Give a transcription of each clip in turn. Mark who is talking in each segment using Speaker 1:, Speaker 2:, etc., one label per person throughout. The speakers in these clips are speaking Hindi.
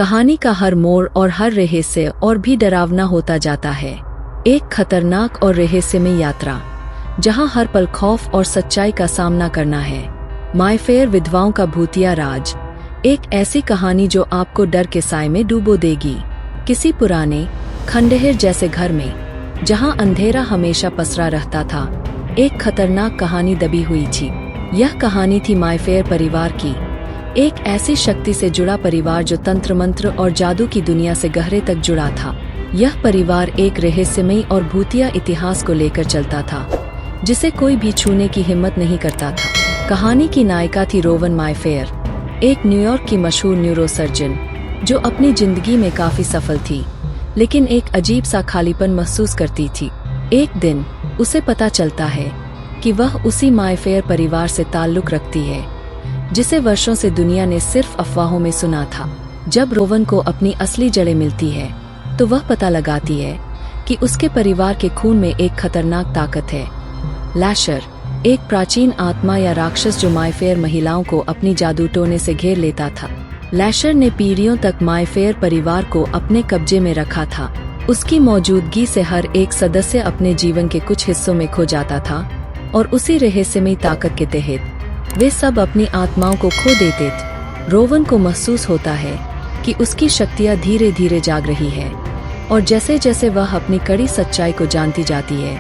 Speaker 1: कहानी का हर मोड़ और हर रहस्य और भी डरावना होता जाता है। एक खतरनाक और रहस्यमय यात्रा, जहां हर पल खौफ और सच्चाई का सामना करना है। मायफेयर विधवाओं का भूतिया राज, एक ऐसी कहानी जो आपको डर के साए में डूबो देगी। किसी पुराने खंडहर जैसे घर में, जहां अंधेरा हमेशा पसरा रहता था, एक खतरनाक कहानी दबी हुई थी। यह कहानी थी मायफेयर परिवार की, एक ऐसी शक्ति से जुड़ा परिवार जो तंत्र मंत्र और जादू की दुनिया से गहरे तक जुड़ा था। यह परिवार एक रहस्यमयी और भूतिया इतिहास को लेकर चलता था, जिसे कोई भी छूने की हिम्मत नहीं करता था। कहानी की नायिका थी रोवन मायफेयर, एक न्यूयॉर्क की मशहूर न्यूरोसर्जन जो अपनी जिंदगी में काफी सफल थी, लेकिन एक अजीब सा खालीपन महसूस करती थी। एक दिन उसे पता चलता है कि वह उसी मायफेयर परिवार से ताल्लुक रखती है, जिसे वर्षों से दुनिया ने सिर्फ अफवाहों में सुना था। जब रोवन को अपनी असली जड़ें मिलती है, तो वह पता लगाती है कि उसके परिवार के खून में एक खतरनाक ताकत है। लैशर, एक प्राचीन आत्मा या राक्षस जो मायफेयर महिलाओं को अपनी जादू टोने से घेर लेता था। लैशर ने पीढ़ियों तक मायफेयर परिवार को अपने कब्जे में रखा था। उसकी मौजूदगी से हर एक सदस्य अपने जीवन के कुछ हिस्सों में खो जाता था, और उसी रहस्यमयी ताकत के तहत वे सब अपनी आत्माओं को खो देते थे। रोवन को महसूस होता है कि उसकी शक्तियां धीरे धीरे जाग रही है, और जैसे जैसे वह अपनी कड़ी सच्चाई को जानती जाती है,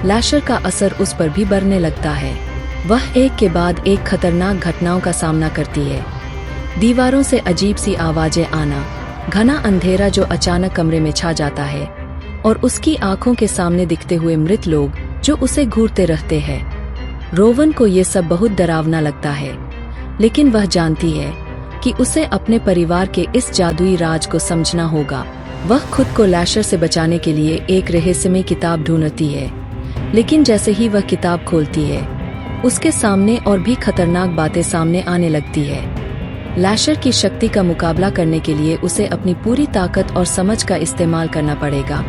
Speaker 1: लैशर का असर उस पर भी बढ़ने लगता है। वह एक के बाद एक खतरनाक घटनाओं का सामना करती है। दीवारों से अजीब सी आवाजें आना, घना अंधेरा जो अचानक कमरे में छा जाता है, और उसकी आंखों के सामने दिखते हुए मृत लोग जो उसे घूरते रहते हैं। रोवन को ये सब बहुत डरावना लगता है, लेकिन वह जानती है कि उसे अपने परिवार के इस जादुई राज को समझना होगा। वह खुद को लैशर से बचाने के लिए एक रहस्यमय किताब ढूंढती है, लेकिन जैसे ही वह किताब खोलती है, उसके सामने और भी खतरनाक बातें सामने आने लगती है। लैशर की शक्ति का मुकाबला करने के लिए उसे अपनी पूरी ताकत और समझ का इस्तेमाल करना पड़ेगा,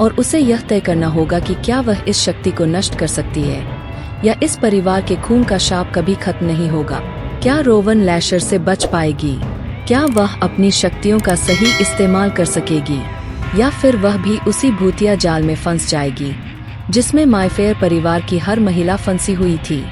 Speaker 1: और उसे यह तय करना होगा कि क्या वह इस शक्ति को नष्ट कर सकती है, या इस परिवार के खून का शाप कभी खत्म नहीं होगा। क्या रोवन लैशर से बच पाएगी? क्या वह अपनी शक्तियों का सही इस्तेमाल कर सकेगी, या फिर वह भी उसी भूतिया जाल में फंस जाएगी जिसमें मायफेयर परिवार की हर महिला फंसी हुई थी?